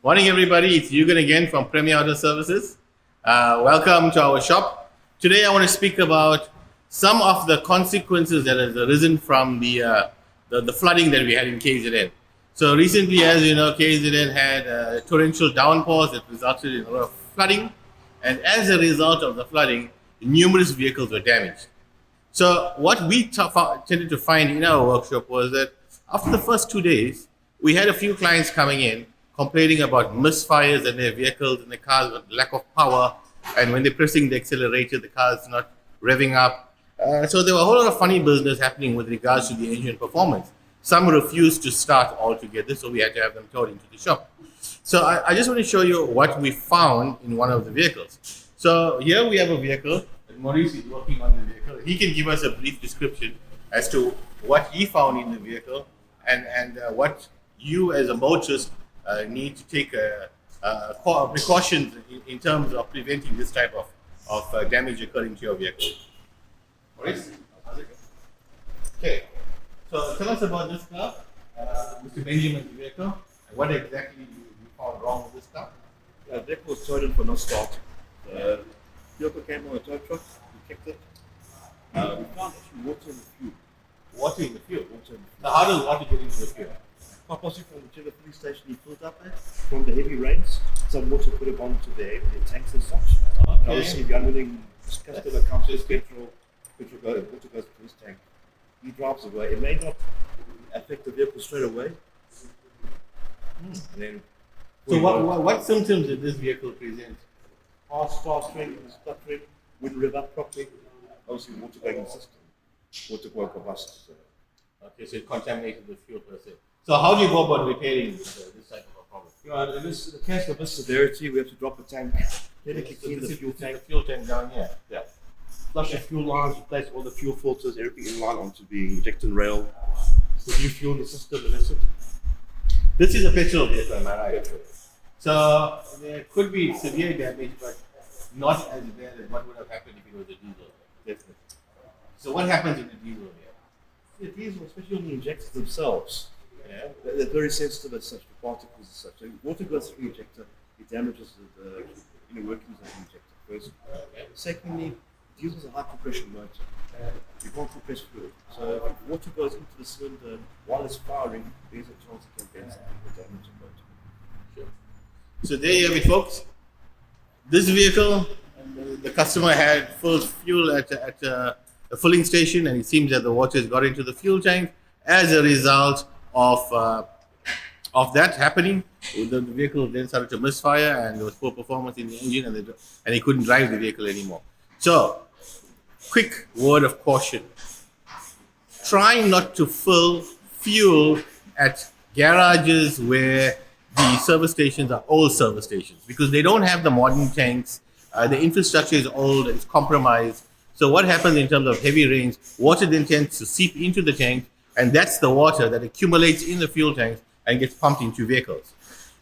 Morning, everybody. It's Yugan again from Premier Auto Services. Welcome to our shop. Today, I want to speak about some of the consequences that has arisen from the flooding that we had in KZN. So recently, as you know, KZN had torrential downpours that resulted in a lot of flooding, and as a result of the flooding, numerous vehicles were damaged. So what we tended to find in our workshop was that after the first 2 days, we had a few clients coming in complaining about misfires in their vehicles and the cars with lack of power, and when they're pressing the accelerator, the car is not revving up. So there were a whole lot of funny business happening with regards to the engine performance. Some refused to start altogether, so we had to have them towed into the shop. So I just want to show you what we found in one of the vehicles. So here we have a vehicle, and Maurice is working on the vehicle. He can give us a brief description as to what he found in the vehicle and what you as a motorist need to take precautions in terms of preventing this type of damage occurring to your vehicle. Maurice? Okay, so tell us about this car, Mr. Benjamin's vehicle, and what exactly you found wrong with this car? The vehicle was towed in for no start. The vehicle came on a tow truck, we checked it. We found actually water in the fuel. Water in the fuel? Water in the fuel. So how does water get into the fuel? Quite possibly from whichever filling station he filled up at, from the heavy rains, some water could have gone to the tanks and such. Okay. Obviously, the unwilling customer comes to his water goes to his tank. He drives away. It may not affect the vehicle straight away. And then So what symptoms did this vehicle present? fast string, stuttering, wouldn't rev up properly. Obviously, water going in the system. Water won't combust. So. Okay, so it contaminated the fuel per se. So how do you go about repairing this type of a problem? In the case of this severity, we have to drop the tank, technically clean the fuel tank. The fuel tank down here. Yeah. Flush the fuel lines, replace all the fuel filters, everything in line onto the injector rail. Put new fuel in the system, and that's it. This is a petrol vehicle, am I right? So there could be severe damage, but not as bad as what would have happened if it was a diesel. Definitely. So what happens in the diesel here? The diesel, especially on the injectors themselves, they're very sensitive as such, for particles and such. So water goes through the injector, it damages the inner workings of the injector first. Okay. Secondly, diesel is a high compression motor. You can't compress fluid. So if water goes into the cylinder while it's firing, there's a chance it can bend something or damage the motor. Sure. So there you have it, folks. This vehicle, the customer had full fuel at a filling station, and it seems that the water has got into the fuel tank. As a result of that happening, the vehicle then started to misfire, and there was poor performance in the engine, and he couldn't drive the vehicle anymore. So, quick word of caution: try not to fill fuel at garages where the service stations are old service stations, because they don't have the modern tanks. The infrastructure is old, it's compromised. So what happens in terms of heavy rains, water then tends to seep into the tank, and that's the water that accumulates in the fuel tanks and gets pumped into vehicles.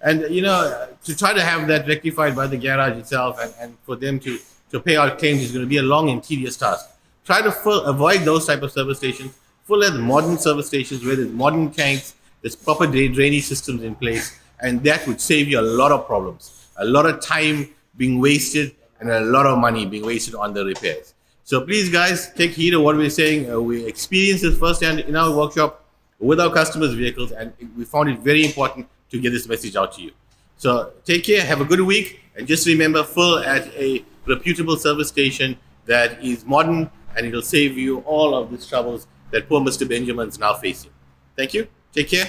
And to try to have that rectified by the garage itself and for them to pay out claims is going to be a long and tedious task. Try to avoid those type of service stations. Full of modern service stations where there's modern tanks, there's proper drainage systems in place, and that would save you a lot of problems, a lot of time being wasted, and a lot of money being wasted on the repairs. So please, guys, take heed of what we're saying. We experienced this firsthand in our workshop with our customers' vehicles, and we found it very important to get this message out to you. So take care, have a good week, and just remember, fill at a reputable service station that is modern, and it'll save you all of these troubles that poor Mr. Benjamin's now facing. Thank you. Take care.